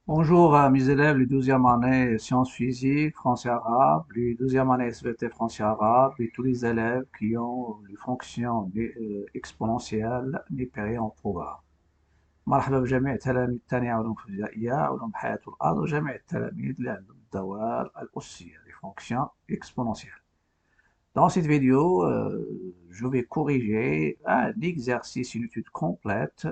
Bonjour à mes élèves, les 12e année sciences physiques, français arabe, les 12e année SVT français arabe et tous les élèves qui ont les fonctions exponentielles نيبيري en programme. مرحبا بجميع تلاميذ الثانية علوم فيزيائية، علوم حياة الأرض وجميع التلاميذ اللي عندهم الدوال الأسية les fonctions exponentielles. Dans cette vidéo, je vais corriger un exercice, une étude complète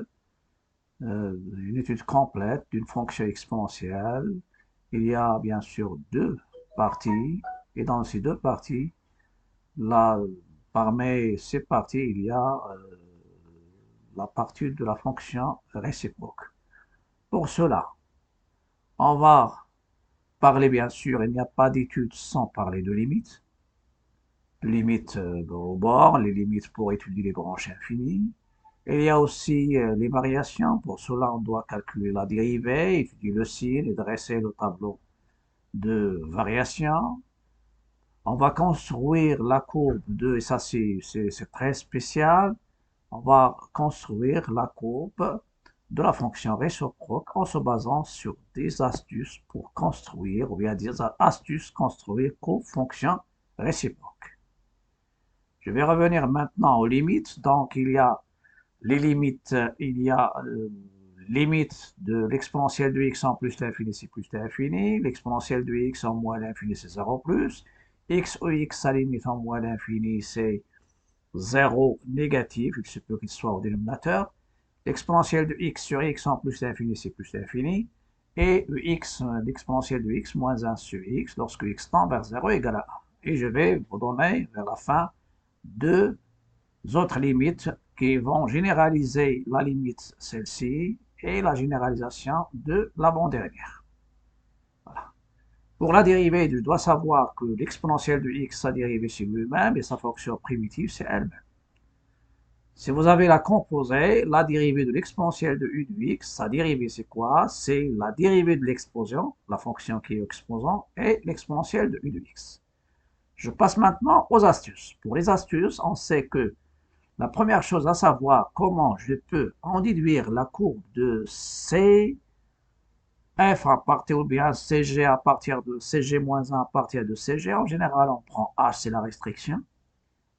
d'une fonction exponentielle. Il y a bien sûr deux parties, et dans ces deux parties, là, parmi ces parties, il y a la partie de la fonction réciproque. Pour cela, on va parler bien sûr, il n'y a pas d'étude sans parler de limites. Limites au bord, les limites pour étudier les branches infinies. Il y a aussi les variations. Pour cela, on doit calculer la dérivée, étudier le signe et dresser le tableau de variation. On va construire la courbe de, et ça c'est très spécial, on va construire la courbe de la fonction réciproque en se basant sur des astuces pour construire, ou bien des astuces construire pour fonction réciproque. Je vais revenir maintenant aux limites. Donc il y a les limites, il y a limite de l'exponentielle de x en plus l'infini, c'est plus l'infini. L'exponentielle de x en moins l'infini, c'est 0 plus. X ou x, sa limite en moins l'infini, c'est 0 négatif, il se peut qu'il soit au dénominateur. L'exponentielle de x sur x en plus l'infini, c'est plus l'infini. Et x, l'exponentielle de x moins 1 sur x, lorsque x tend vers 0 égale à 1. Et je vais vous donner vers la fin deux autres limites qui vont généraliser la limite celle-ci et la généralisation de l'avant-dernière. Voilà. Pour la dérivée, je dois savoir que l'exponentielle de x, sa dérivée c'est lui-même et sa fonction primitive c'est elle-même. Si vous avez la composée, la dérivée de l'exponentielle de u de x, sa dérivée c'est quoi? C'est la dérivée de l'exposant, la fonction qui est exposant, et l'exponentielle de u de x. Je passe maintenant aux astuces. Pour les astuces, on sait que la première chose à savoir, comment je peux en déduire la courbe de CF à partir, ou bien CG à partir de CG-1 à partir de CG. En général, on prend H, c'est la restriction.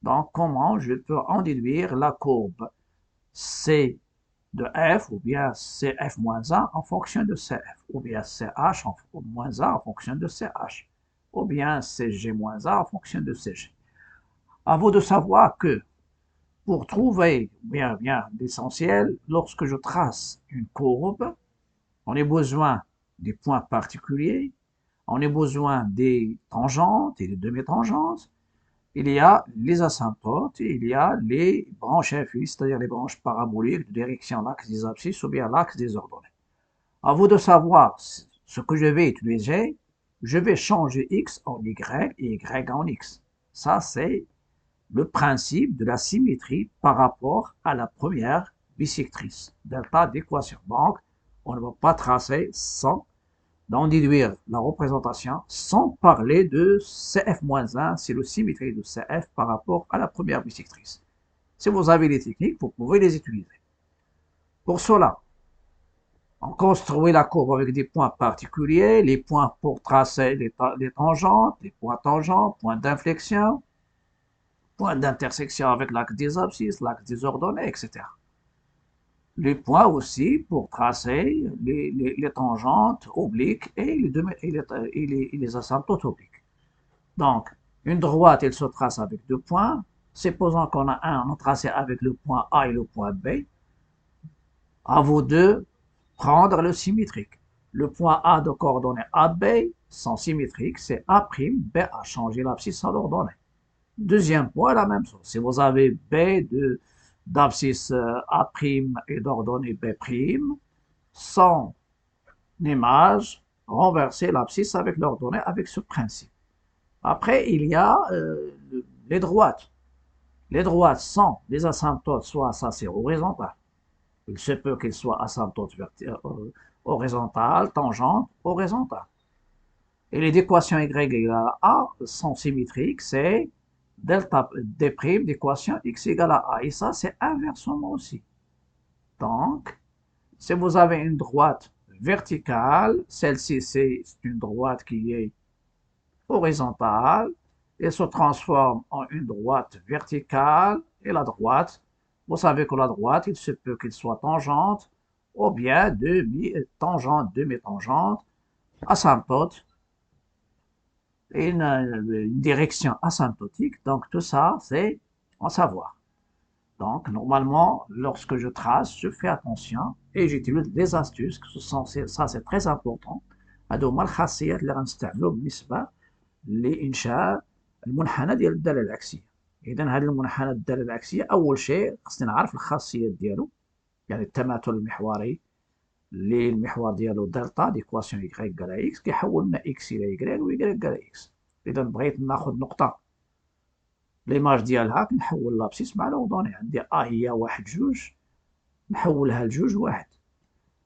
Donc, comment je peux en déduire la courbe C de F, ou bien CF-1 en fonction de CF, ou bien CH-1 en fonction de CH, ou bien CG-1 en fonction de CG. À vous de savoir que pour trouver bien l'essentiel, lorsque je trace une courbe, on a besoin des points particuliers, on a besoin des tangentes et des demi-tangentes, il y a les asymptotes et il y a les branches infinies, c'est-à-dire les branches paraboliques de direction l'axe des abscisses ou bien l'axe des ordonnées. À vous de savoir ce que je vais utiliser. Je vais changer x en y et y en x. Ça, c'est le principe de la symétrie par rapport à la première bisectrice, delta d'équation. Donc, on ne va pas tracer sans d'en déduire la représentation sans parler de CF-1, c'est le symétrie de CF par rapport à la première bisectrice. Si vous avez les techniques, vous pouvez les utiliser. Pour cela, on construit la courbe avec des points particuliers, les points pour tracer les tangentes, les points tangents, points d'inflexion, point d'intersection avec l'axe des abscisses, l'axe des ordonnées, etc. Les points aussi pour tracer les tangentes obliques et les asymptotes obliques. Donc, une droite, elle se trace avec deux points. Supposons qu'on a un tracé avec le point A et le point B. À vous de prendre le symétrique. Le point A de coordonnées AB, sont symétriques, c'est A', B a changé l'abscisse à l'ordonnée. Deuxième point, la même chose. Si vous avez B d'abscisse A' et d'ordonnée B', sans image, renverser l'abscisse avec l'ordonnée avec ce principe. Après, il y a les droites. Les droites sont des asymptotes, soit ça c'est horizontal. Il se peut qu'ils soient asymptotes horizontales, tangentes, horizontales. Et les équations y égale à A sont symétriques, c'est delta d' d'équation x égale à A. Et ça, c'est inversement aussi. Donc, si vous avez une droite verticale. Celle-ci, c'est une droite qui est horizontale. Elle se transforme en une droite verticale. Et la droite, vous savez que la droite, il se peut qu'elle soit tangente ou bien demi-tangente, demi-tangente, asymptote, et une direction asymptotique. Donc tout ça, c'est à savoir. Donc normalement, lorsque je trace, je fais attention et j'utilise des astuces. Ça, c'est très important. هذوما الخاصيات اللي غنستعملو بالنسبة لإنشاء المنحنى ديال الدالة العكسية. إذا هذا المنحنى الدالة العكسية أول شيء خصني نعرف الخاصيات ديالو، يعني التماثل المحوري اللي المحور ديالو دلتا ديكواسيون y على x كيحول لنا x إلى y و y على x. إذا بغيت ناخذ نقطة ليماج ديالها كنحول لابسيس مع لوردوني. عندي ا هي واحد جوج نحولها لجوج واحد.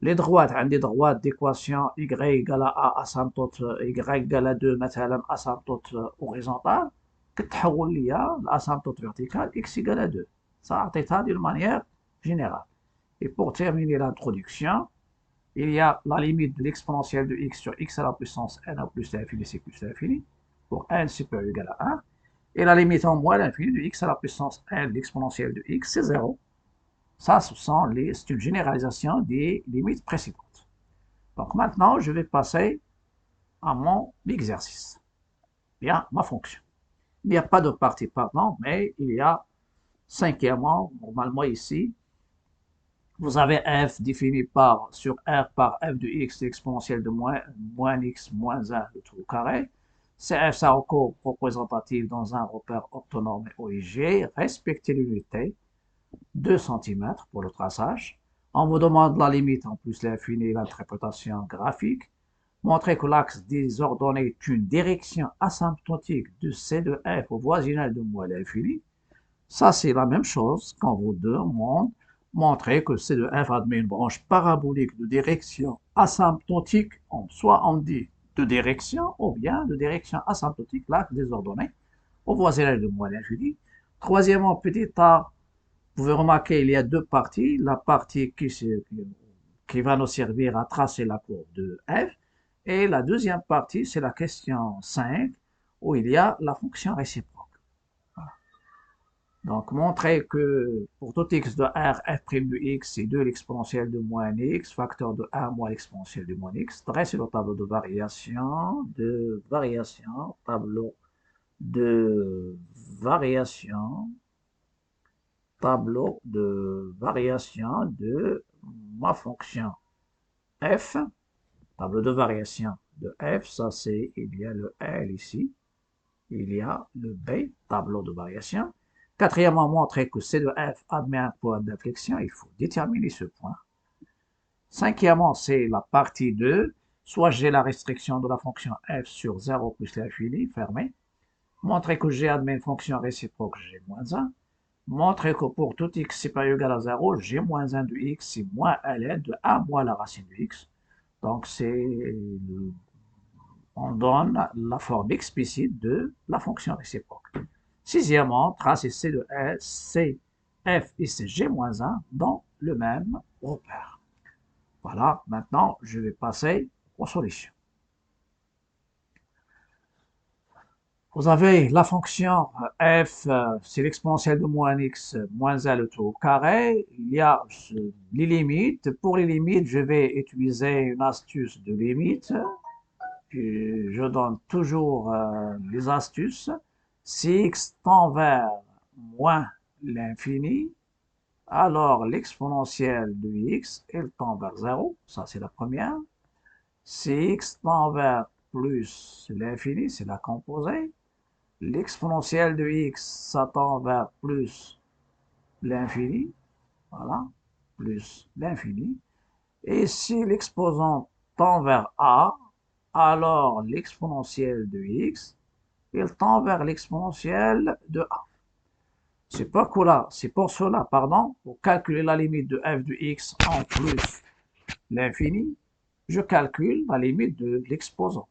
لي دغوات عندي دغوات ديكواسيون y على ا اسامبتوت y على 2 مثلا اسامبتوت اوريزونتال كتحول ليا لاسامبتوت فيرتيكال x على 2. Ça عطيتها d'une manière générale. Et pour terminer l'introduction, il y a la limite de l'exponentielle de x sur x à la puissance n à plus l'infini c plus l'infini pour n supérieur ou égal à 1. Et la limite en moins l'infini de x à la puissance n, l'exponentielle de x, c'est 0. Ça, c'est une généralisation des limites précédentes. Donc maintenant, je vais passer à mon exercice. Bien, ma fonction. Il n'y a pas de partie pardon, mais il y a cinquièmement, normalement ici, vous avez f défini sur r par f de x, l'exponentielle de moins x moins 1 le tout au carré. CF, ça recours représentatif dans un repère orthonormé OIG. Respectez l'unité, 2 cm pour le traçage. On vous demande la limite en plus l'infini, l'interprétation graphique. Montrez que l'axe des ordonnées est une direction asymptotique de C de f au voisinage de moins l'infini. Ça, c'est la même chose qu'on vous demande. Montrez que C de f admet une branche parabolique de direction asymptotique. Soit on dit de direction ou bien de direction asymptotique, l'axe des ordonnées, au voisinage de moins l'infini. Troisièmement, petit a, vous pouvez remarquer il y a deux parties. La partie qui va nous servir à tracer la courbe de f, et la deuxième partie, c'est la question 5, où il y a la fonction réciproque. Donc, montrer que pour tout x de r, f' de x, c'est 2 l'exponentielle de moins x, facteur de 1 moins l'exponentielle de moins x. Dressez le tableau de variation, tableau de variation de ma fonction f. Tableau de variation de f, ça c'est, il y a le L ici, il y a le B, tableau de variation. Quatrièmement, montrer que C de f admet un point d'inflexion, il faut déterminer ce point. Cinquièmement, c'est la partie 2, soit j'ai la restriction de la fonction f sur 0 plus l'infini, fermé. Montrer que G admet une fonction réciproque G moins 1. Montrer que pour tout x supérieur ou égal à 0, G moins 1 de x c'est moins ln de 1 moins la racine de x. Donc on donne la forme explicite de la fonction réciproque. Sixièmement, tracer C de C, F et G-1 dans le même repère. Voilà, maintenant je vais passer aux solutions. Vous avez la fonction f, c'est l'exponentielle de moins x moins 1 le tout au carré. Il y a les limites. Pour les limites, je vais utiliser une astuce de limite. Je donne toujours les astuces. Si x tend vers moins l'infini, alors l'exponentielle de x, elle tend vers 0. Ça, c'est la première. Si x tend vers plus l'infini, c'est la composée. L'exponentielle de x, ça tend vers plus l'infini. Voilà, plus l'infini. Et si l'exposant tend vers a, alors l'exponentielle de x, il tend vers l'exponentielle de a. C'est pour cela, pour calculer la limite de f de x en plus l'infini, je calcule la limite de l'exposant.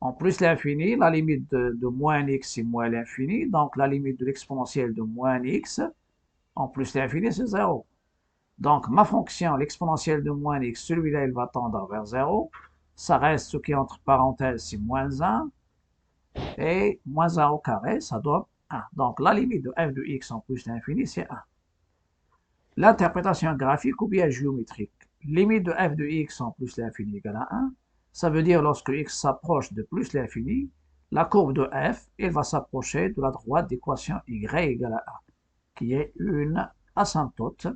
En plus l'infini, la limite de moins x, c'est moins l'infini. Donc, la limite de l'exponentielle de moins x, en plus l'infini, c'est 0. Donc, ma fonction, l'exponentielle de moins x, celui-là, il va tendre vers 0. Ça reste ce qui est entre parenthèses, c'est moins 1. Et moins 1 au carré, ça donne 1. Donc, la limite de f de x en plus l'infini, c'est 1. L'interprétation graphique ou bien géométrique. Limite de f de x en plus l'infini égale à 1. Ça veut dire lorsque x s'approche de plus l'infini, la courbe de f, elle va s'approcher de la droite d'équation y égale à 1, qui est une asymptote.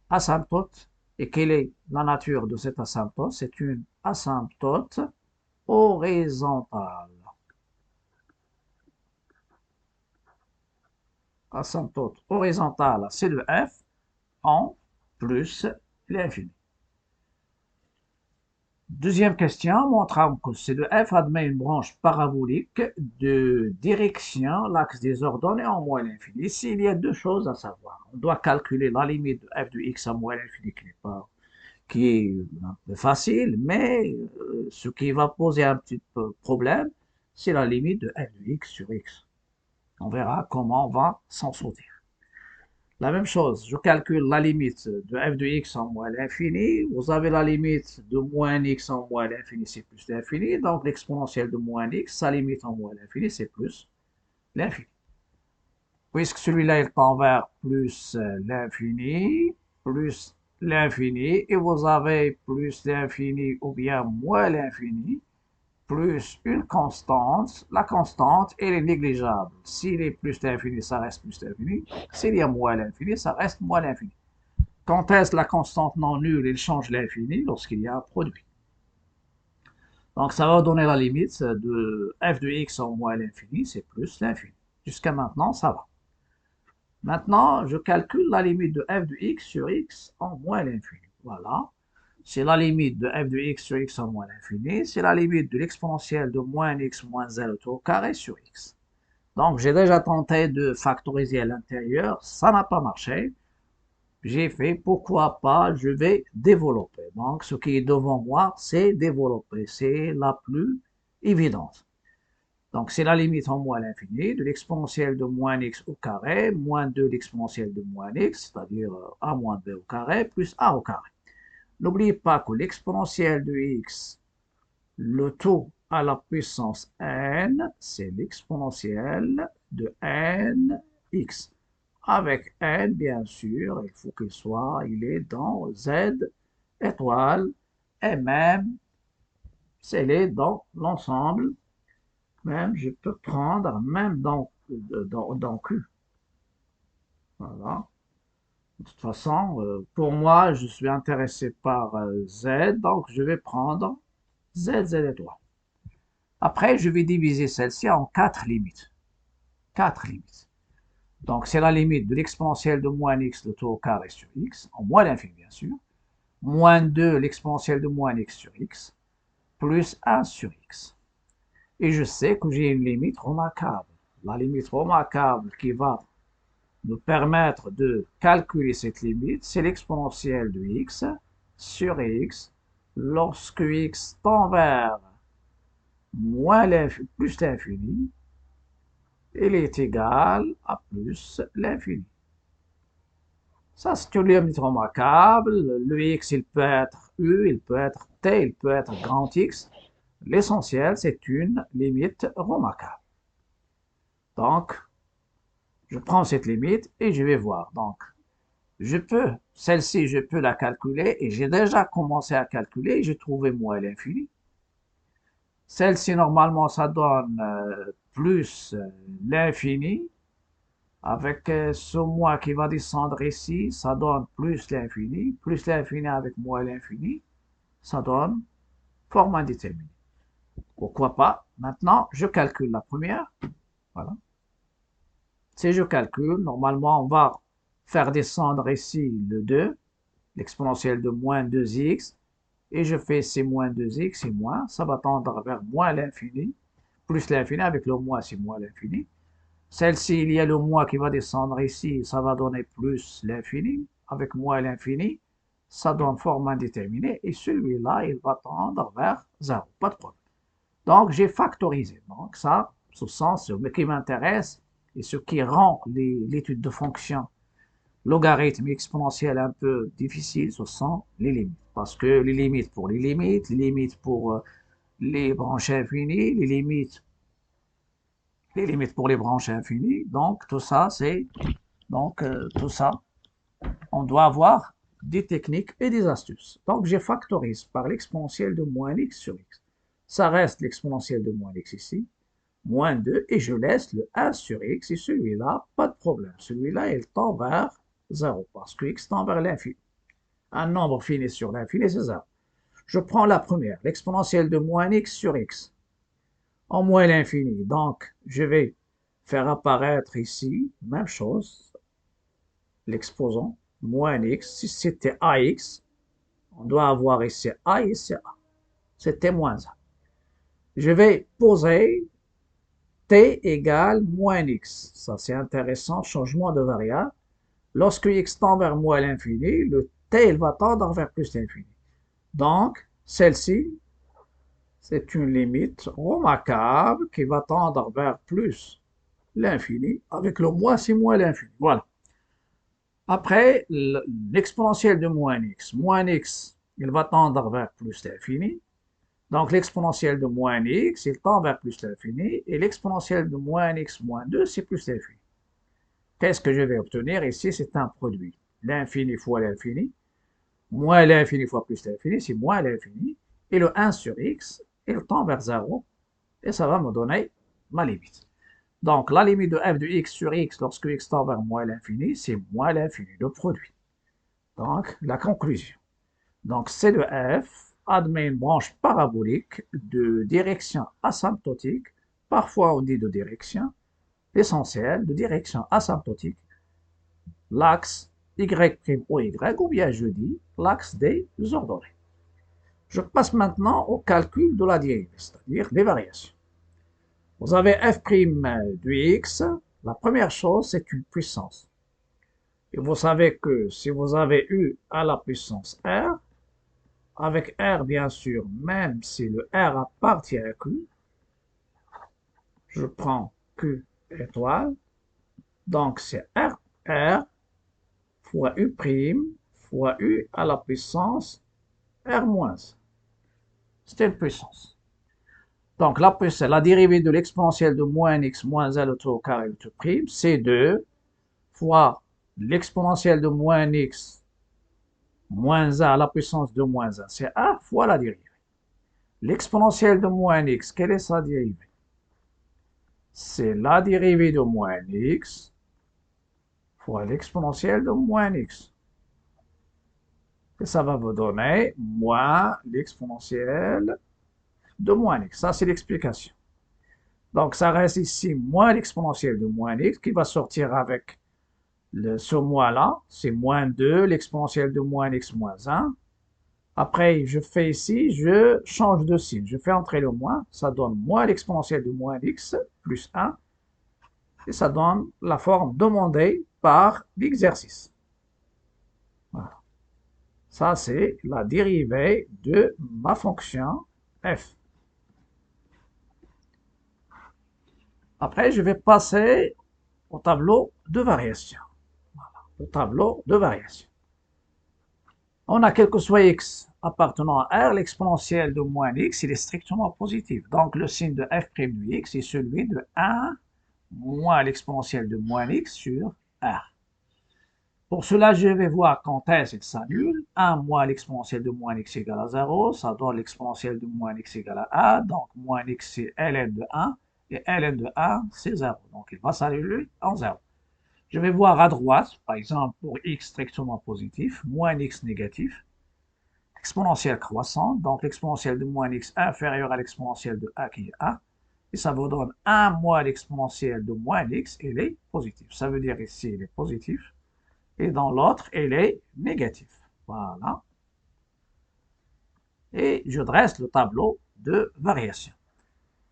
Asymptote, et quelle est la nature de cette asymptote? C'est une asymptote horizontale. Asymptote horizontale, c'est de f en plus l'infini. Deuxième question, montrant que C de f admet une branche parabolique de direction, l'axe des ordonnées en moins l'infini. Ici, il y a deux choses à savoir. On doit calculer la limite de f de x à moins l'infini qui est un peu facile, mais ce qui va poser un petit peu problème, c'est la limite de f de x sur x. On verra comment on va s'en sortir. La même chose, je calcule la limite de f de x en moins l'infini. Vous avez la limite de moins x en moins l'infini, c'est plus l'infini. Donc l'exponentielle de moins x, sa limite en moins l'infini, c'est plus l'infini. Puisque celui-là il tend vers plus l'infini, et vous avez plus l'infini ou bien moins l'infini, plus une constante. La constante, elle est négligeable. S'il est plus l'infini, ça reste plus l'infini. S'il y a moins l'infini, ça reste moins l'infini. Quand est-ce la constante non nulle, elle change l'infini lorsqu'il y a un produit. Donc ça va donner la limite de f de x en moins l'infini, c'est plus l'infini. Jusqu'à maintenant, ça va. Maintenant, je calcule la limite de f de x sur x en moins l'infini. Voilà. C'est la limite de f de x sur x en moins l'infini. C'est la limite de l'exponentielle de moins x moins L tout au carré sur x. Donc, j'ai déjà tenté de factoriser à l'intérieur. Ça n'a pas marché. J'ai fait, pourquoi pas, je vais développer. Donc, ce qui est devant moi, c'est développer. C'est la plus évidente. Donc, c'est la limite en moins l'infini de l'exponentielle de moins x au carré, moins 2 l'exponentielle de moins x, c'est-à-dire a moins b au carré, plus a au carré. N'oubliez pas que l'exponentielle de x, le tout à la puissance n, c'est l'exponentielle de n x. Avec n, bien sûr, il faut qu'il soit, il est dans z étoile, et même, c'est dans l'ensemble. Même, je peux prendre même dans Q. Voilà. De toute façon, pour moi, je suis intéressé par Z, donc je vais prendre Z étoile. Après, je vais diviser celle-ci en 4 limites. 4 limites. Donc, c'est la limite de l'exponentielle de moins x, le tout au carré sur x, en moins l'infini, bien sûr. Moins 2, l'exponentielle de moins x sur x, plus 1 sur x. Et je sais que j'ai une limite remarquable. La limite remarquable qui va nous permettre de calculer cette limite, c'est l'exponentielle de x sur x lorsque x tend vers plus l'infini, il est égal à plus l'infini. Ça, c'est une limite remarquable. Le x, il peut être u, il peut être t, il peut être grand x. L'essentiel, c'est une limite remarquable. Donc, je prends cette limite et je vais voir. Donc, celle-ci, je peux la calculer et j'ai déjà commencé à calculer. J'ai trouvé moins l'infini. Celle-ci, normalement, ça donne plus l'infini. Avec ce moins qui va descendre ici, ça donne plus l'infini. Plus l'infini avec moins l'infini, ça donne forme indéterminée. Pourquoi pas? Maintenant, je calcule la première. Voilà. Si je calcule, normalement, on va faire descendre ici le 2, l'exponentielle de moins 2x, et je fais c'est moins 2x et moins, ça va tendre vers moins l'infini, plus l'infini, avec le moins c'est moins l'infini. Celle-ci, il y a le moins qui va descendre ici, ça va donner plus l'infini, avec moins l'infini, ça donne forme indéterminée, et celui-là, il va tendre vers 0, pas de problème. Donc, j'ai factorisé. Donc, ça, ce sens qui m'intéresse, et ce qui rend l'étude de fonction Logarithme exponentiel un peu difficile, ce sont les limites. Parce que les limites pour les limites pour les branches infinies, les limites pour les branches infinies. Donc, tout ça, tout ça, on doit avoir des techniques et des astuces. Donc, je factorise par l'exponentielle de moins x sur x. Ça reste l'exponentielle de moins x ici, moins 2, et je laisse le 1 sur x, et celui-là, pas de problème. Celui-là, il tend vers 0, parce que x tend vers l'infini. Un nombre fini sur l'infini, c'est 0. Je prends la première, l'exponentielle de moins x sur x, en moins l'infini. Donc, je vais faire apparaître ici, même chose, l'exposant, moins x. Si c'était ax, on doit avoir ici a et ici a. C'était moins 1. Je vais poser t égale moins x. Ça, c'est intéressant, changement de variable. Lorsque x tend vers moins l'infini, le t il va tendre vers plus l'infini. Donc, celle-ci, c'est une limite remarquable qui va tendre vers plus l'infini. Avec le moins, c'est moins l'infini. Voilà. Après, l'exponentielle de moins x, il va tendre vers plus l'infini. Donc, l'exponentielle de moins x, il tend vers plus l'infini. Et l'exponentielle de moins x moins 2, c'est plus l'infini. Qu'est-ce que je vais obtenir ici? C'est un produit. L'infini fois l'infini, moins l'infini fois plus l'infini, c'est moins l'infini. Et le 1 sur x, il tend vers 0. Et ça va me donner ma limite. Donc, la limite de f de x sur x lorsque x tend vers moins l'infini, c'est moins l'infini, le produit. Donc, la conclusion. Donc, C de f admet une branche parabolique de direction asymptotique, parfois on dit de direction essentielle, de direction asymptotique, l'axe y' ou y, ou bien je dis l'axe des ordonnées. Je passe maintenant au calcul de la dérivée, c'est-à-dire les variations. Vous avez f' de x, la première chose, c'est une puissance. Et vous savez que si vous avez u à la puissance r, avec r bien sûr, même si le r appartient à q, je prends q étoile, donc c'est r fois u' fois u à la puissance r moins. C'est une puissance. Donc la dérivée de l'exponentielle de moins x moins l au carré de prime, c'est 2 fois l'exponentielle de moins x moins 1 à la puissance de moins 1, c'est 1 fois la dérivée. L'exponentielle de moins x, quelle est sa dérivée? C'est la dérivée de moins x fois l'exponentielle de moins x. Et ça va vous donner moins l'exponentielle de moins x. Ça, c'est l'explication. Donc, ça reste ici moins l'exponentielle de moins x qui va sortir avec ce moins-là. C'est moins 2, l'exponentielle de moins x moins 1. Après, je fais ici, je change de signe. Je fais entrer le moins. Ça donne moins l'exponentielle de moins x plus 1. Et ça donne la forme demandée par l'exercice. Voilà. Ça, c'est la dérivée de ma fonction f. Après, je vais passer au tableau de variation. Voilà, le tableau de variation. On a quel que soit x appartenant à R, l'exponentielle de moins x, il est strictement positif. Donc, le signe de f' de x est celui de 1 moins l'exponentielle de moins x sur R. Pour cela, je vais voir quand est-ce qu'il s'annule. 1 moins l'exponentielle de moins x égale à 0, ça donne l'exponentielle de moins x égale à 1. Donc, moins x, c'est ln de 1, et ln de 1, c'est 0. Donc, il va s'annuler en 0. Je vais voir à droite, par exemple, pour x strictement positif, moins x négatif, exponentielle croissante, donc l'exponentielle de moins x inférieure à l'exponentielle de a qui est 1, et ça vous donne 1 moins l'exponentielle de moins x, et il est positif. Ça veut dire ici, il est positif, et dans l'autre, il est négatif. Voilà. Et je dresse le tableau de variation.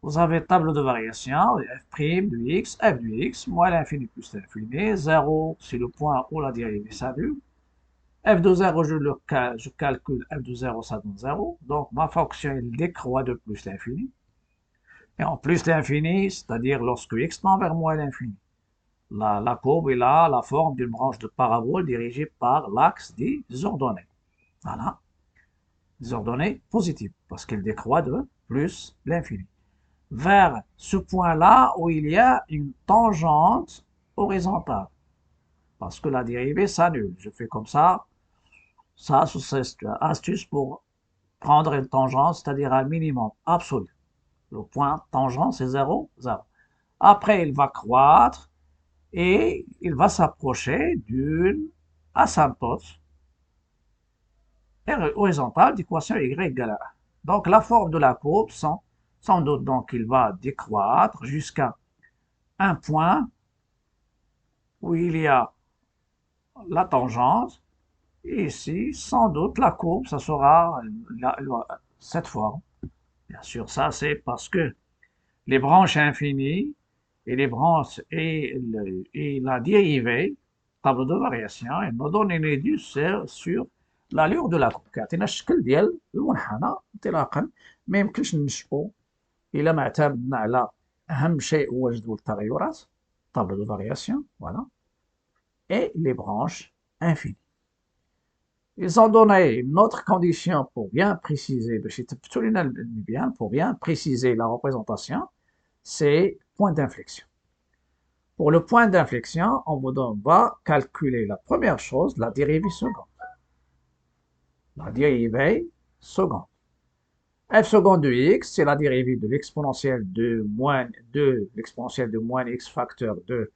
Vous avez le tableau de variation, f' de x, f de x, moins l'infini plus l'infini. 0, c'est le point où la dérivée s'annule. F de 0, je calcule f de 0, ça donne 0. Donc, ma fonction, elle décroît de plus l'infini. Et en plus l'infini, c'est-à-dire lorsque x tend vers moins l'infini. La courbe est là, la forme d'une branche de parabole dirigée par l'axe des ordonnées. Voilà, des ordonnées positives, parce qu'elle décroît de plus l'infini. Vers ce point-là où il y a une tangente horizontale, parce que la dérivée s'annule. Je fais comme ça c'est une astuce pour prendre une tangente, c'est-à-dire un minimum absolu. Le point tangent, c'est 0, 0. Après, il va croître et il va s'approcher d'une asymptote horizontale d'équation y égale à 1. Donc, la forme de la courbe, sans doute, donc, il va décroître jusqu'à un point où il y a la tangente. Et ici, sans doute, la courbe, ça sera cette forme. Bien sûr, ça, c'est parce que les branches infinies et les branches et la dérivée, tableau de variation, elle nous donne une idée sur l'allure de la courbe. كيعطينا الشكل ديال المنحنى انطلاقا ما يمكنش ننشئو الا ما اعتمدنا على اهم شيء هو جدول التغيرات tableau de variation, voilà, et les branches infinies. Ils ont donné une autre condition pour bien préciser, pour bien préciser la représentation, c'est point d'inflexion. Pour le point d'inflexion, on va calculer la première chose, la dérivée seconde. La dérivée seconde. F seconde de x, c'est la dérivée de l'exponentielle de moins x facteur de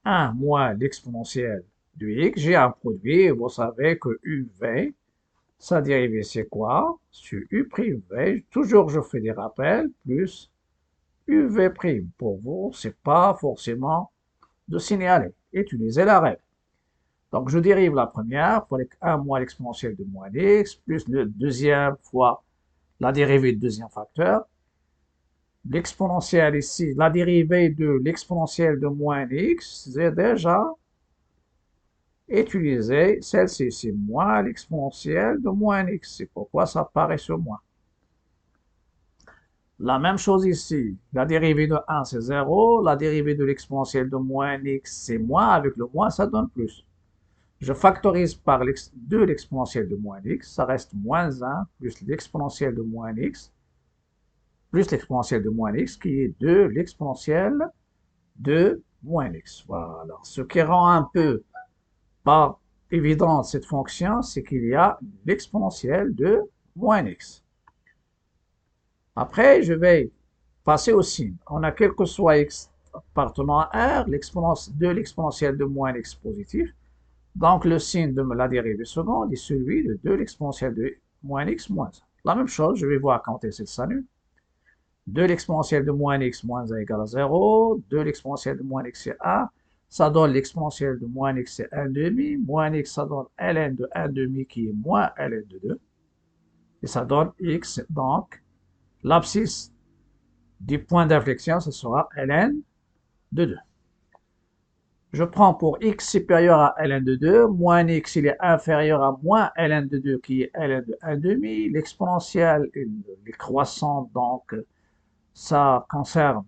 1 moins l'exponentielle de x. J'ai un produit et vous savez que uv, sa dérivée c'est quoi? Sur u'v, toujours je fais des rappels, plus uv'. Pour vous, c'est pas forcément de signaler. Utilisez la règle. Donc, je dérive la première fois 1 moins l'exponentielle de moins x, plus le deuxième fois la dérivée du deuxième facteur. L'exponentielle ici, la dérivée de l'exponentielle de moins x, c'est déjà utilisé. Celle-ci, c'est moins l'exponentielle de moins x. C'est pourquoi ça apparaît sur moins. La même chose ici. La dérivée de 1, c'est 0. La dérivée de l'exponentielle de moins x, c'est moins. Avec le moins, ça donne plus. Je factorise par 2 l'exponentielle de moins x. Ça reste moins 1 plus l'exponentielle de moins x plus l'exponentielle de moins x qui est 2 l'exponentielle de moins x. Voilà. Ce qui rend un peu pas évident cette fonction, c'est qu'il y a l'exponentielle de moins x. Après, je vais passer au signe. On a quel que soit x appartenant à R, de l'exponentielle de moins x positif. Donc, le signe de la dérivée seconde est celui de 2 l'exponentielle de moins x moins 1. La même chose, je vais voir quand elle s'annule. 2 l'exponentielle de moins x moins 1 égale à 0. 2 l'exponentielle de moins x c'est 1. Ça donne l'exponentielle de moins x c'est 1 demi. Moins x, ça donne ln de 1 demi qui est moins ln de 2. Et ça donne x, donc l'abscisse du point d'inflexion, ce sera ln de 2. Je prends pour x supérieur à ln de 2, moins x il est inférieur à moins ln de 2 qui est ln de 1 demi. L'exponentielle est croissante, donc ça conserve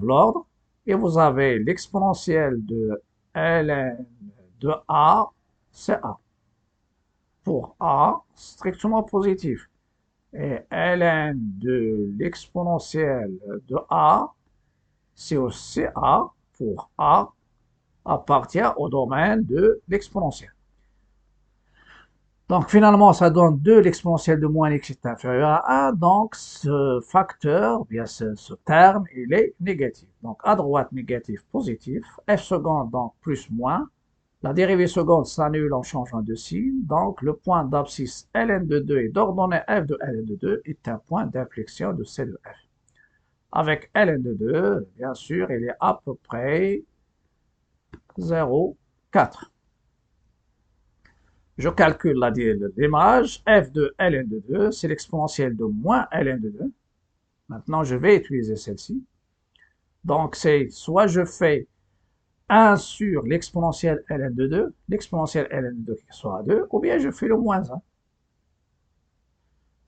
l'ordre. Et vous avez l'exponentielle de ln de a, c'est a. Pour a, strictement positif. Et ln de l'exponentielle de a, c'est aussi a. Pour a appartient au domaine de l'exponentielle. Donc finalement, ça donne 2 l'exponentielle de moins x est inférieur à 1. Donc ce facteur, bien ce terme, il est négatif. Donc à droite, négatif, positif. F seconde, donc plus moins. La dérivée seconde s'annule en changeant de signe. Donc le point d'abscisse ln de 2 et d'ordonnée f de ln de 2 est un point d'inflexion de C de f. Avec ln de 2, bien sûr, il est à peu près 0,4. Je calcule la l'image, f de ln de 2, c'est l'exponentielle de moins ln de 2. Maintenant, je vais utiliser celle-ci. Donc, c'est soit je fais 1 sur l'exponentielle ln de 2, l'exponentielle ln de 2 qui soit à 2, ou bien je fais le moins 1.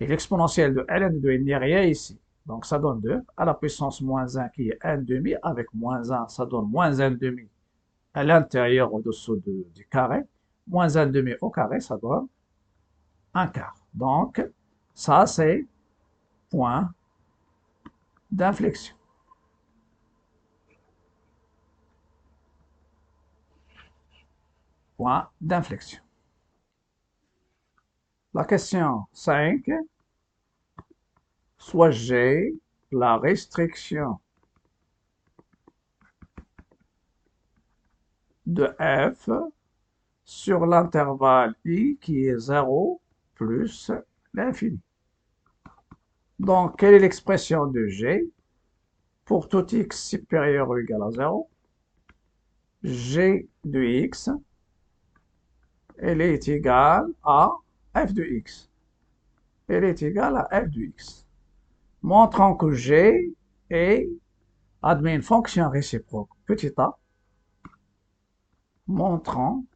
Et l'exponentielle de ln de 2, il n'y a rien ici. Donc, ça donne 2 à la puissance moins 1 qui est 1 demi. Avec moins 1, ça donne moins 1 demi à l'intérieur au-dessous du carré. Moins 1 demi au carré, ça donne 1 quart. Donc, ça, c'est point d'inflexion. Point d'inflexion. La question 5, soit G la restriction de f sur l'intervalle i qui est 0 plus l'infini. Donc, quelle est l'expression de G pour tout x supérieur ou égal à 0? G de x, elle est égale à f de x. Elle est égale à f de x. Montrant que G est, admet une fonction réciproque, petit a, montrant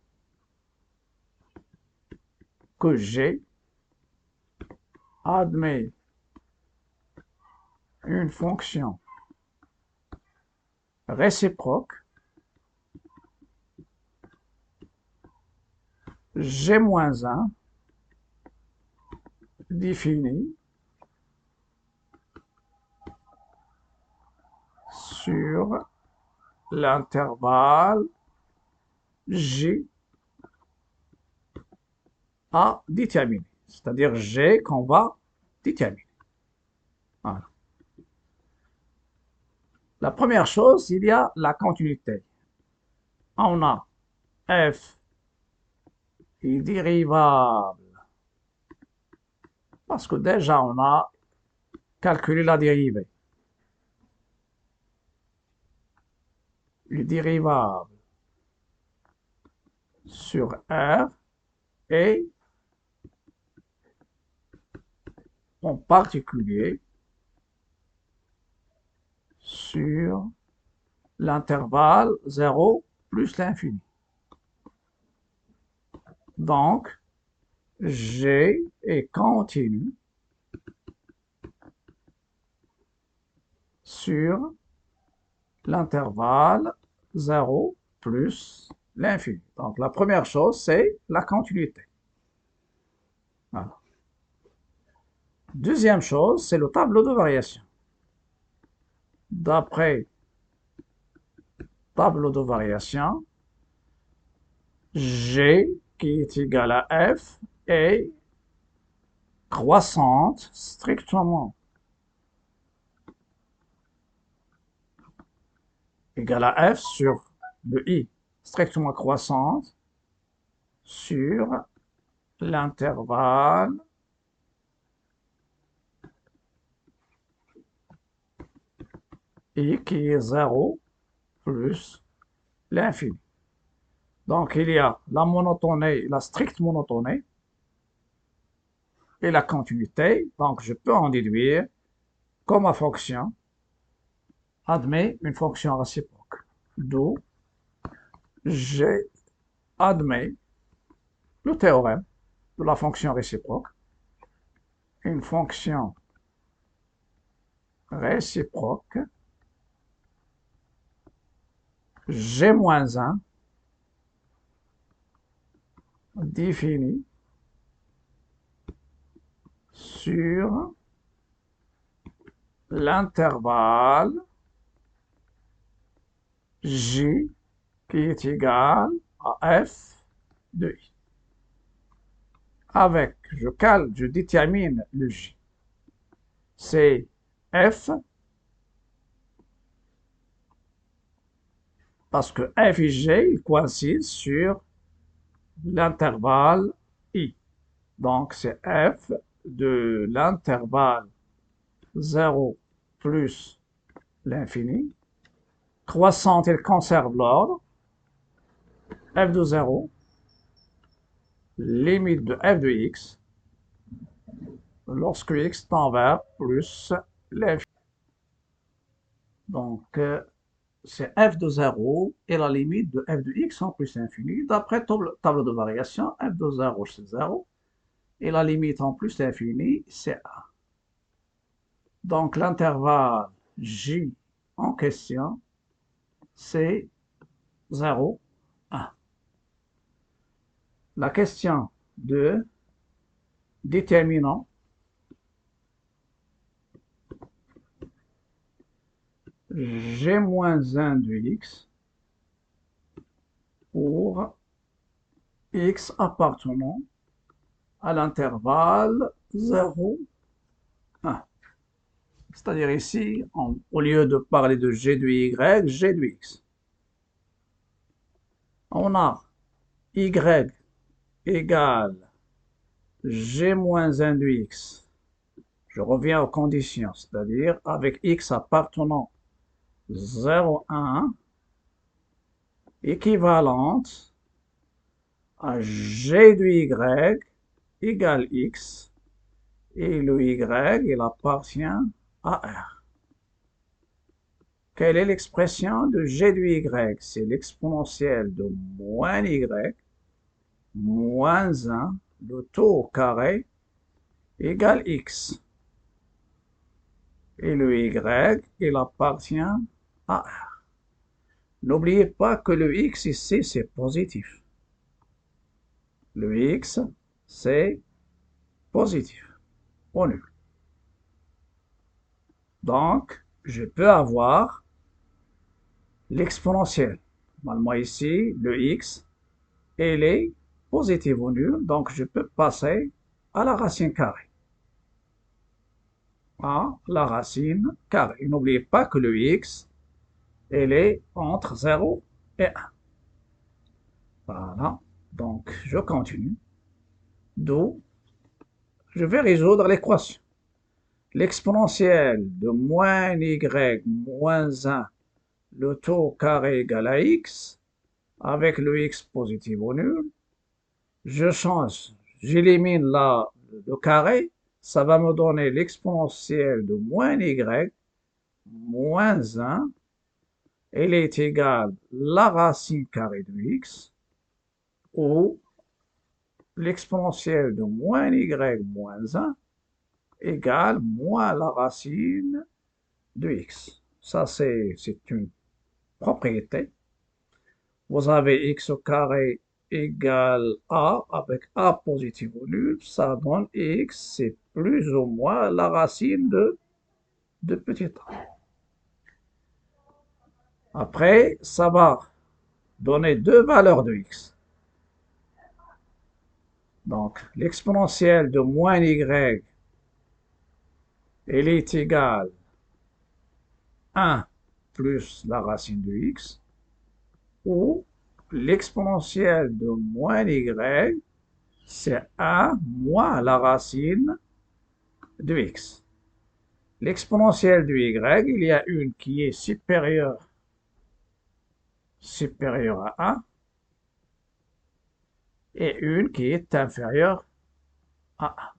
que G admet une fonction réciproque G-1 définie sur l'intervalle J à déterminer, c'est-à-dire G qu'on va déterminer. Voilà. La première chose, il y a la continuité. On a f est dérivable, parce que déjà on a calculé la dérivée. Le dérivable sur R et en particulier sur l'intervalle 0 plus l'infini. Donc, G est continu sur l'intervalle 0 plus l'infini. Donc, la première chose, c'est la continuité. Voilà. Deuxième chose, c'est le tableau de variation. D'après tableau de variation, G qui est égal à F est croissante strictement égale à F sur le I strictement croissante sur l'intervalle I qui est 0 plus l'infini. Donc, il y a la monotonée, la stricte monotonée et la continuité. Donc, je peux en déduire que ma fonction admet une fonction réciproque. D'où j'ai admet le théorème de la fonction réciproque. Une fonction réciproque G-1 définie sur l'intervalle J qui est égal à F de I. Avec, je détermine le J. C'est F, parce que F et G ils coïncident sur l'intervalle I. Donc, c'est F de l'intervalle 0 plus l'infini. Croissante, elle conserve l'ordre. F de 0, limite de f de x, lorsque x tend vers plus l'infini. Donc, c'est f de 0 et la limite de f de x en plus l'infini. D'après tableau de variation, f de 0 c'est 0 et la limite en plus l'infini c'est 1. Donc l'intervalle J en question, c'est 0, 1. La question de déterminant G-1 de x pour x appartenant à l'intervalle 0, 1. C'est-à-dire ici, au lieu de parler de g de y, g de x. On a y égale g-1 de x. Je reviens aux conditions, c'est-à-dire avec x appartenant 0, 1, équivalente à g de y égale x, et le y, il appartient à R. Quelle est l'expression de g de y? C'est l'exponentielle de moins y moins 1, le taux au carré, égale x. Et le y, il appartient à R. N'oubliez pas que le x ici, c'est positif. Le x, c'est positif, au nul. Donc, je peux avoir l'exponentielle. Normalement ici, le x, elle est positive au nul, donc je peux passer à la racine carrée. À la racine carrée. N'oubliez pas que le x, elle est entre 0 et 1. Voilà, donc je continue. D'où je vais résoudre l'équation. L'exponentielle de moins y moins 1, le taux carré égale à x, avec le x positif au nul. Je change, j'élimine le carré, ça va me donner l'exponentielle de moins y moins 1, elle est égale à la racine carrée de x, ou l'exponentielle de moins y moins 1 égale moins la racine de x. Ça, c'est une propriété. Vous avez x au carré égale a, avec a positif au nul, ça donne x, c'est plus ou moins la racine de petit a. Après, ça va donner deux valeurs de x. Donc, l'exponentielle de moins y, elle est égale à 1 plus la racine de x, ou l'exponentielle de moins y, c'est 1 moins la racine de x. L'exponentielle de y, il y a une qui est supérieure à 1 et une qui est inférieure à 1.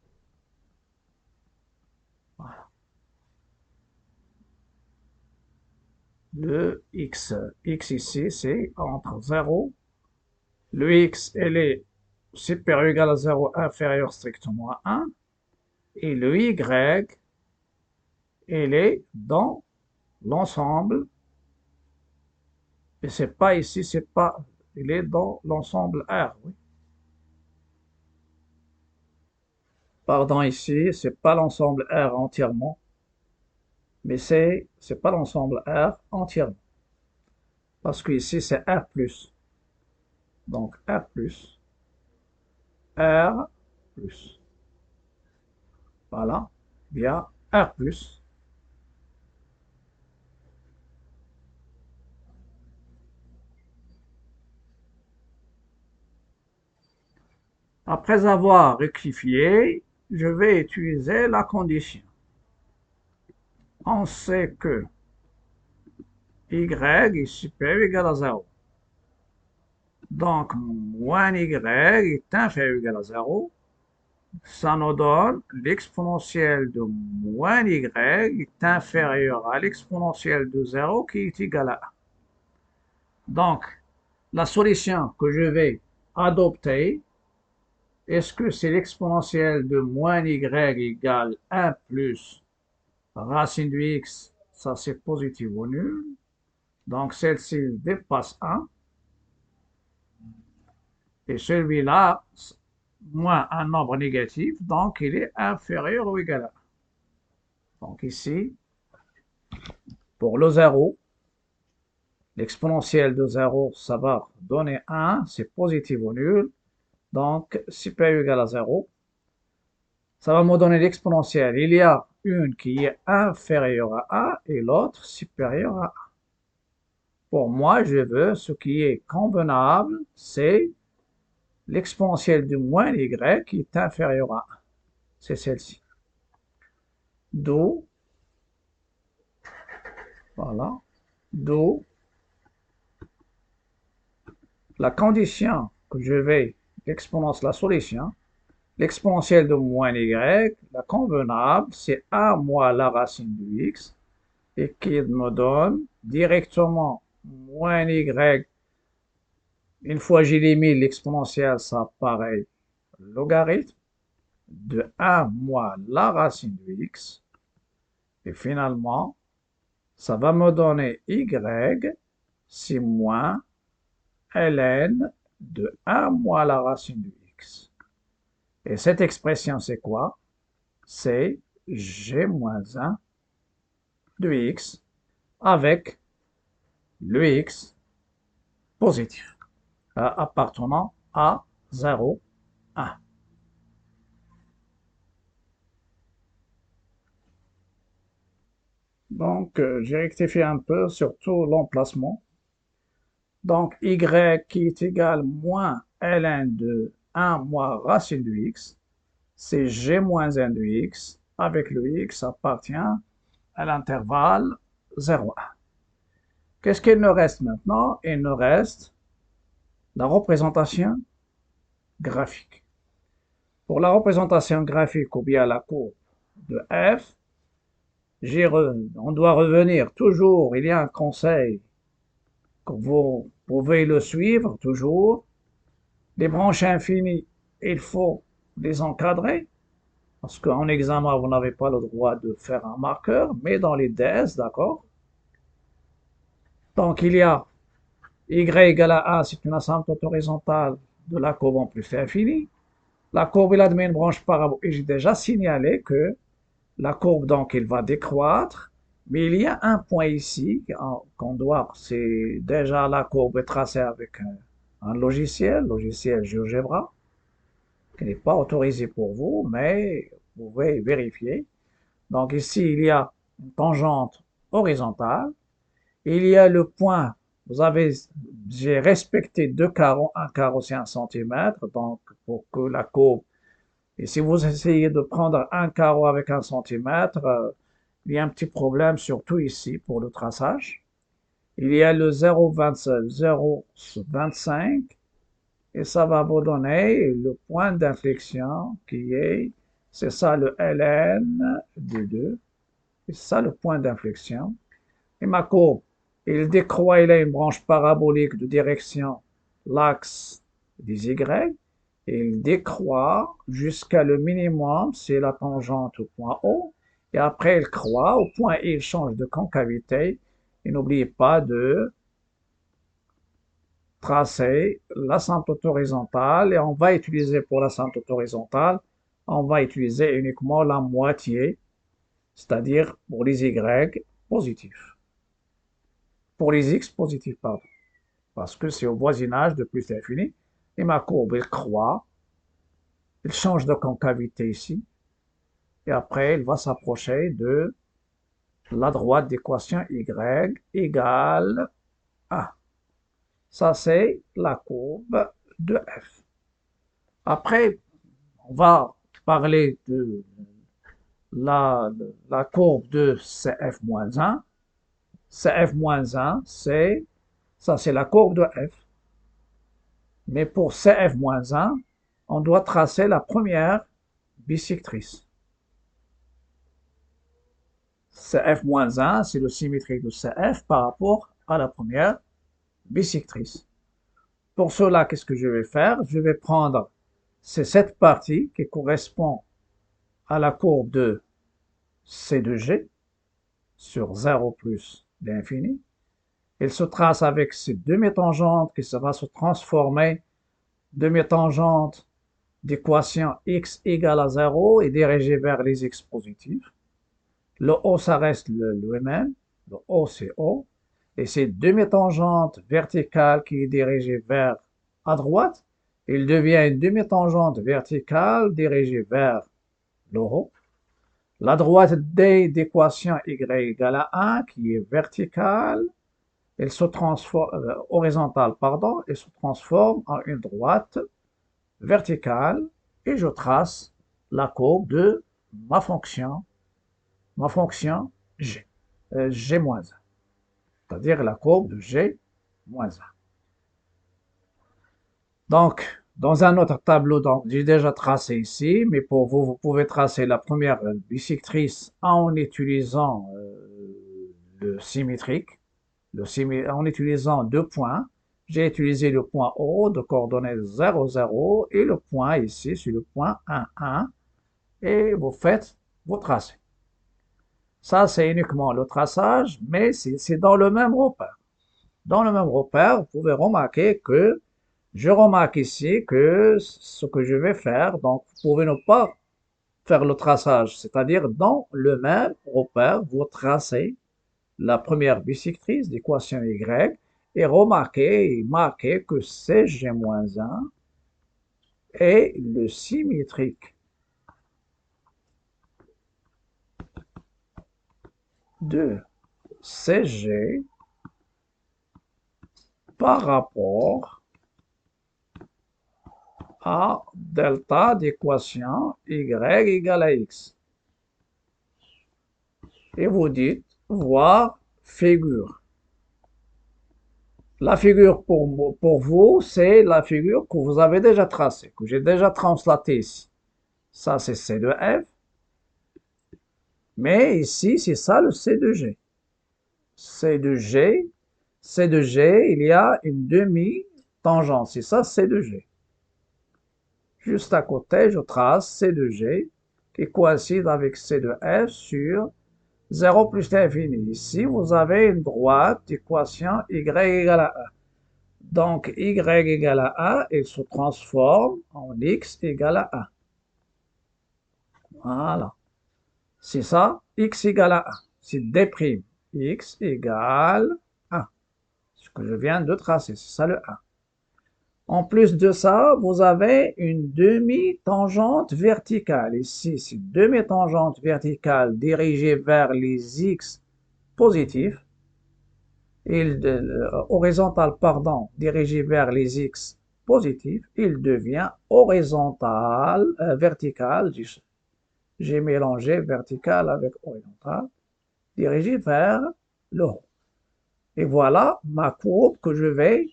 Voilà. Le x ici, c'est entre 0. Le x, elle est supérieur ou égal à 0, inférieur strictement à 1. Et le y, elle est dans l'ensemble. Et c'est pas ici, c'est pas, il est dans l'ensemble R, oui. Pardon, ici, c'est pas l'ensemble R entièrement, mais c'est pas l'ensemble R entièrement. Parce que ici, c'est R+. Donc, R+, R+. Voilà, bien R+. Après avoir rectifié, je vais utiliser la condition. On sait que y est supérieur ou égal à 0. Donc, moins y est inférieur ou égal à 0. Ça nous donne l'exponentielle de moins y est inférieure à l'exponentielle de 0 qui est égale à 1. Donc, la solution que je vais adopter, est-ce que c'est l'exponentielle de moins y égale 1 plus racine de x, ça c'est positif ou nul. Donc celle-ci dépasse 1. Et celui-là, moins un nombre négatif, donc il est inférieur ou égal à 1. Donc ici, pour le 0, l'exponentielle de 0, ça va donner 1, c'est positif ou nul. Donc, supérieur ou égal à 0, ça va me donner l'exponentielle. Il y a une qui est inférieure à 1 et l'autre supérieure à 1. Pour moi, je veux ce qui est convenable, c'est l'exponentielle de moins y qui est inférieure à 1. C'est celle-ci. D'où, voilà, d'où la condition que je vais, la solution, l'exponentielle de moins y, la convenable, c'est 1 moins la racine de x, et qui me donne directement moins y. Une fois j'élimine l'exponentielle, ça paraît logarithme de 1 moins la racine de x. Et finalement, ça va me donner y, c'est moins ln de 1 moins la racine de x. Et cette expression, c'est quoi? C'est g moins 1 de x avec le x positif appartenant à 0, 1. Donc, j'ai rectifié un peu, surtout l'emplacement. Donc, y qui est égal moins ln de 1 moins racine de x, c'est g moins 1 de x, avec le x appartient à l'intervalle 0, 1. Qu'est-ce qu'il nous reste maintenant? Il nous reste la représentation graphique. Pour la représentation graphique ou bien la courbe de f, on doit revenir toujours, il y a un conseil que vous pouvez le suivre toujours. Les branches infinies, il faut les encadrer, parce qu'en examen, vous n'avez pas le droit de faire un marqueur, mais dans les DES, d'accord? Donc, il y a y égale à 1, c'est une asymptote horizontale de la courbe en plus infini. La courbe, il admet une branche parabolique. Et j'ai déjà signalé que la courbe, donc, il va décroître. Mais il y a un point ici qu'on doit, c'est déjà la courbe est tracée avec un logiciel GeoGebra, qui n'est pas autorisé pour vous, mais vous pouvez vérifier. Donc ici, il y a une tangente horizontale. Il y a le point, j'ai respecté deux carreaux, un carreau c'est 1 cm, donc pour que la courbe, et si vous essayez de prendre un carreau avec 1 cm, il y a un petit problème, surtout ici, pour le traçage. Il y a le 0,25, et ça va vous donner le point d'inflexion qui est, c'est ça le ln de 2, c'est ça le point d'inflexion. Et ma courbe, il décroît, il a une branche parabolique de direction l'axe des y, et il décroît jusqu'à le minimum, c'est la tangente au point O, et après il croît, au point I, il change de concavité, et n'oubliez pas de tracer l'asymptote horizontale, et on va utiliser pour l'asymptote horizontale, on va utiliser uniquement la moitié, c'est-à-dire pour les y positifs. Pour les x positifs, pardon. Parce que c'est au voisinage de plus l'infini. Et ma courbe, elle croît. Elle change de concavité ici. Et après, elle va s'approcher de la droite d'équation y égale 1. Ça, c'est la courbe de f. Après, on va parler de la courbe de CF-1. CF-1, ça c'est la courbe de f. Mais pour CF-1, on doit tracer la première bisectrice. CF-1, c'est le symétrique de CF par rapport à la première bisectrice. Pour cela, qu'est-ce que je vais faire? Je vais prendre cette partie qui correspond à la courbe de C de G. sur 0 plus l'infini. Il se trace avec ces demi-tangentes qui va se transformer demi-tangente d'équation x égale à 0 et dirigée vers les x positifs. Le O, ça reste le même. Le O, c'est O. Et c'est demi-tangente verticale qui est dirigée vers à droite. Il devient une demi-tangente verticale dirigée vers le haut. La droite D d'équation y égale à 1 qui est verticale, elle se transforme, horizontale, pardon, elle se transforme en une droite verticale et je trace la courbe de ma fonction G, G-1, c'est-à-dire la courbe de G-1. Donc, dans un autre tableau, j'ai déjà tracé ici, mais pour vous, vous pouvez tracer la première bisectrice en utilisant le symétrique, en utilisant deux points. J'ai utilisé le point O de coordonnées 0, 0 et le point ici, c'est le point 1, 1. Et vous faites vos tracés. Ça, c'est uniquement le traçage, mais c'est dans le même repère. Dans le même repère, vous pouvez remarquer que je remarque ici que ce que je vais faire, donc vous pouvez ne pas faire le traçage, c'est-à-dire dans le même repère, vous tracez la première bisectrice d'équation Y et marquez que CG-1 est le symétrique de CG par rapport à delta d'équation y égale à x. Et vous dites, voir figure. La figure pour vous, c'est la figure que vous avez déjà tracée, que j'ai déjà translatée ici. Ça, c'est C de F. Mais ici, c'est ça le C de G. C de G, C de G, il y a une demi-tangente. C'est ça, C de G. Juste à côté, je trace C de G qui coïncide avec C de F sur 0 plus l'infini. Ici, vous avez une droite d'équation y égale à 1. Donc, y égale à 1, il se transforme en x égale à 1. Voilà. C'est ça, x égale à 1. C'est D'. X égale 1. Ce que je viens de tracer, c'est ça le 1. En plus de ça, vous avez une demi-tangente verticale. Ici, c'est demi-tangente verticale dirigée vers les x positifs. Horizontal, pardon, dirigée vers les x positifs. Il devient horizontal, vertical. J'ai mélangé vertical avec horizontal, dirigé vers le haut. Et voilà ma courbe que je vais,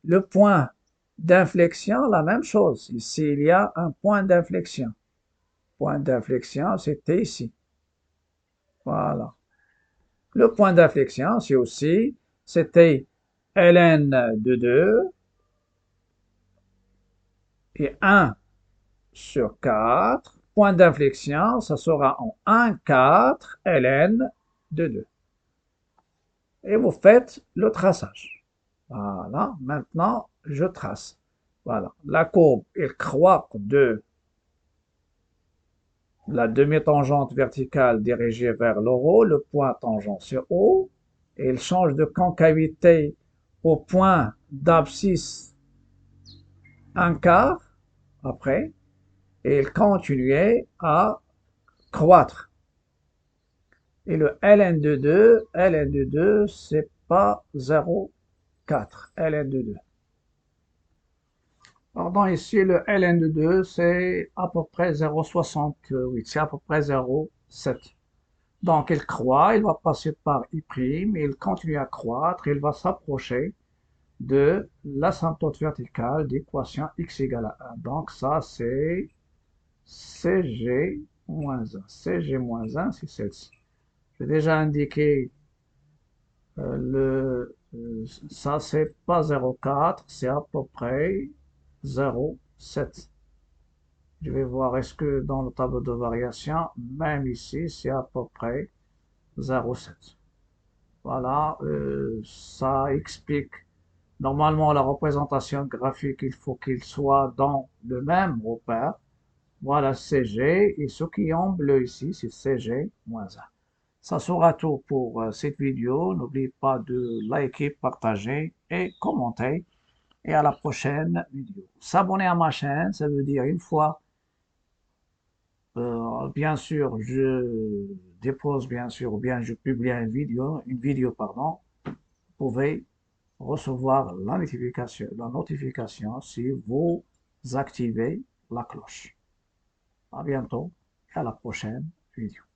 le point d'inflexion, la même chose. Ici, il y a un point d'inflexion. Point d'inflexion, c'était ici. Voilà. Le point d'inflexion, c'est aussi, c'était ln de 2 et 1 sur 4. Point d'inflexion, ça sera en 1, 4, ln de 2. Et vous faites le traçage. Voilà, maintenant je trace. Voilà, la courbe, elle croît de la demi-tangente verticale dirigée vers le haut, le point tangent sur O, et il change de concavité au point d'abscisse un quart après, et il continuait à croître. Et le ln de 2, c'est pas 0,4, ln de 2. Pardon, ici, le ln de 2, c'est à peu près 0,68, c'est à peu près 0,7. Donc, il croît, il va passer par I', il continue à croître, il va s'approcher de l'asymptote verticale d'équation x égale à 1. Donc, ça, c'est CG-1. CG-1, c'est celle-ci. J'ai déjà indiqué ça, c'est pas 0,4, c'est à peu près 0,7. Je vais voir, est-ce que dans le tableau de variation, même ici, c'est à peu près 07. Voilà, ça explique. Normalement, la représentation graphique, il faut qu'il soit dans le même repère. Voilà CG, et ce qui est en bleu ici, c'est CG-1. Ça sera tout pour cette vidéo. N'oubliez pas de liker, partager et commenter. Et à la prochaine vidéo. S'abonner à ma chaîne, ça veut dire une fois, bien sûr, je dépose, bien sûr, ou bien je publie une vidéo, pardon, vous pouvez recevoir la notification si vous activez la cloche. À bientôt et à la prochaine vidéo.